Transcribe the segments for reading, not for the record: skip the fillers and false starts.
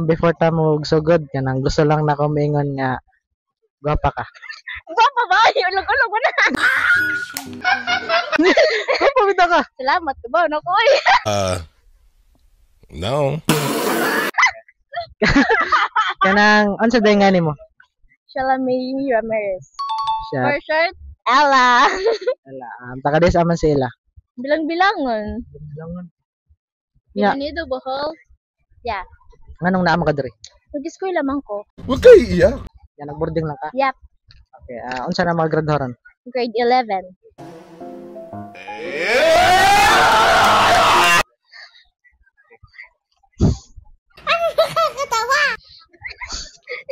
Before ta mo sugod kanang gusto lang na ko maingon nga gwapa ka. Gwapa ba? Ulog-ulog mo na. Gwapa bitaw ka. Salamat ka ba? Naku, oy. No. Kanang unsa day nga nimo? Shalami Ramirez. Siya. For short, Ella. Wala. Takades aman sila. Bilang-bilangon. Ya. Bienvenido, Bohol. Yeah. Nganong naa mo ka diri? Nag-school lamang ko. Huwag kayo iiyak. Ya nag-boarding lang ka. Yep. Okay. Unsa na mga graduharon? Grade 11.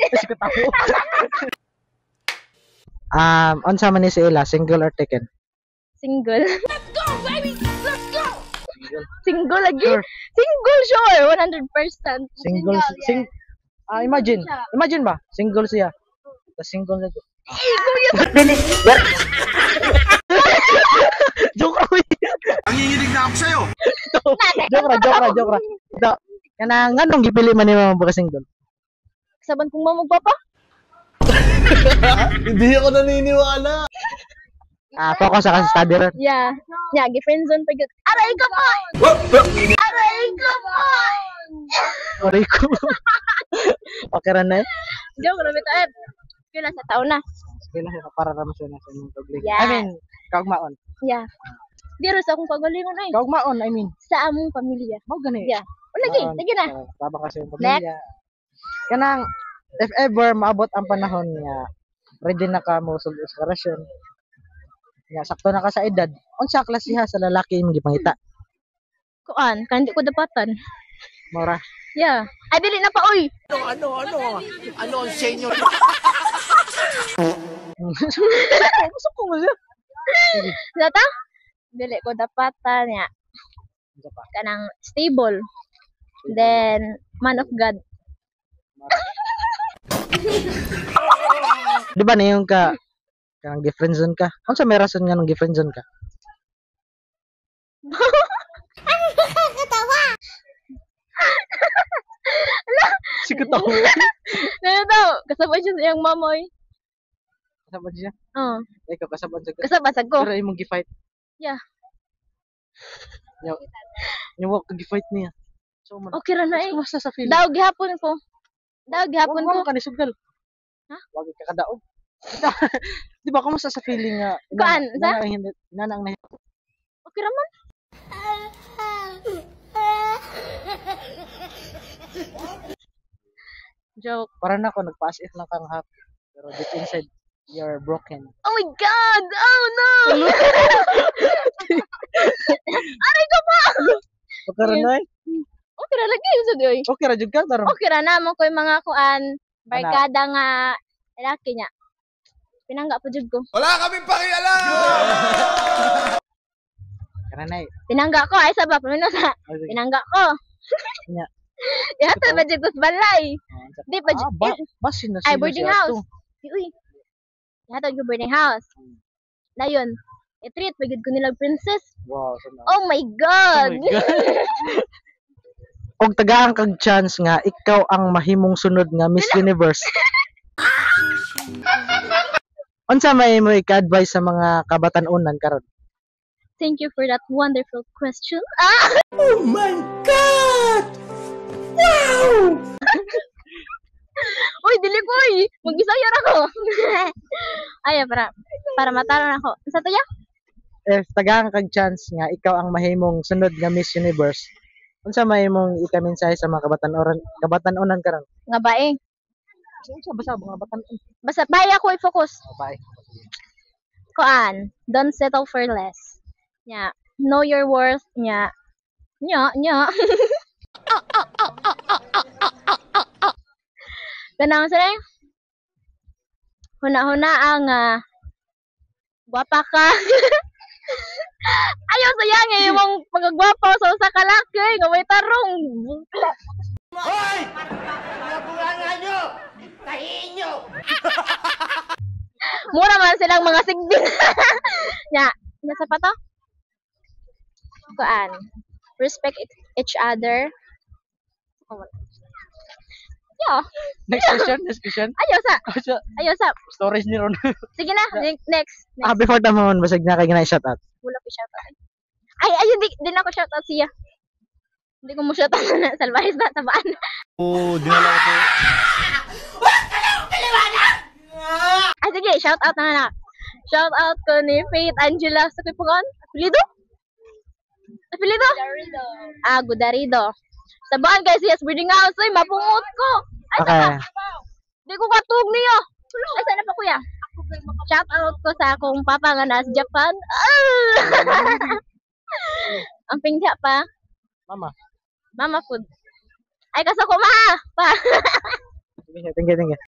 Kasi katawo. Unsa man ni sila, single or taken? Single. Let's go, baby! Let's go! Single lagi? Sure. Single, sure! 100%. Single, imagine. Imagine ba? Single siya. Tapos single na to. Joke ra. Nanginginig na ako sa'yo. Joke ra. Ito, kanang nganong gipili man nimo mga single? Saban kong mamagpapa? Hindi ako naniniwala. Focus sa study ron. Yeah. Yeah, gi-friendzone pa gyud. Aray ka po! Aray ka po! Sorry ko. Okay ra na. Joke na bitaw. Pila sa taon na. Sige lang para ra sa imong public. Yeah. I mean, kaugmaon. Yeah. Diro sa akong pagalingon ay. Kaugmaon, I mean. Sa among pamilya. Mo gani. Yeah. Lagi na. Tabang kasi yung pamilya. Kanang if ever maabot ang panahon nga ready na ka mo sa relasyon. Nga sakto na ka sa edad. Unsa klasiha sa lalaki imong gipangita? Kuan, kandi ko dapatan. Mora. Yeah. Ay dili na pa oy. Ano ang senyor? Gusto ko mo siya. Data? Dili ko dapatan ya. Unsa pa? Kanang stable. Then man of God. Di ba na yung ka kanang different zone ka? Unsa may rason nga nung different zone ka? Sige tawo. Ano daw? Kasabay siya sa iyang mamoy. Kasabad siya. Oo. Ikaw kasabad sa Kasabasag ko. pero imong gi-fight. Yeah. Yung walk gi-fight niya. So man. Okay ra na eh. Kumusta sa feeling? Daw gihapon ko. Daw gihapon ko. Wag ka ni sugal. Ha? Wag ka kadaog. Di ba kumusta sa feeling nga? Kuan, sa? Nanang na. Okay ra man. Joke. Para na ako nagpa-as if lang kang happy. Pero deep inside you're broken. Oh my God! Oh no! Aray ko pa! Okay ra na. Okay ra lagi sa doy. Okay ra jud ka karon. Okay ra na mo koy mga kuan barkada nga lalaki niya. Pinangga pa jud ko. Wala kaming pakialam! Kara na. Pinangga ko ay sabab no sa. Pinangga ko. Nya. Yata ba jud sa balay? Di pa jud. Basin na Ay sila boarding siya house. to. Uy. Yata ko boarding house. Dayon. I-treat pa jud ko nilang princess. Wow, sana. Oh my God. Og tagaan kag chance nga ikaw ang mahimong sunod nga Miss Universe. Unsa may mo ika-advise sa mga kabatan-unan karon? Thank you for that wonderful question. Oh my God! Wow! Uy, dili ko uy. Mag-isayar ako. Ay, para mataran ako. Sa to ya? If tagaan kag chance nga ikaw ang mahimong sunod nga Miss Universe. Unsa may mong ika-mensahe sa mga kabatan-unan karon? Nga bae. Unsa basta mga batan? Basta bae ako i-focus. Bye. Koan, don't settle for less. Nya, know your worth nya. Nya. Kanang sa huna-huna ang gwapa ka. Ayaw sayang eh mong pagagwapo sa usa ka laki nga may tarong. Hoy! Nabunga nyo! Tahiin nyo! Mura man silang mga sigbin. Nya, nasa pa to? Kuan, respect each other. Next question. Ayaw sa. Kasi Ayaw sa. stories ni Ron. Sige na. Next. Before tamon, basag na kay gina shout out. Wala ko shoutout. Ay, ayun, di na ko shoutout siya. Hindi ko mo shoutout na salvahis na tabaan. Dinala ko. Ay, sige, shoutout na. Shoutout ko ni Faith Angela sa Kipungan. Apelido? Gudarido. Gudarido. Tabaan guys, yes, breeding house. Ay, mapungot ko. Ay, Okay. di ko katug niyo. Ay, sana pa kuya? Shoutout ko sa akong papa nga nasa Japan. Ang pingga pa. Mama Mama food. Ay, kaso ko ma. Pa. Thank you.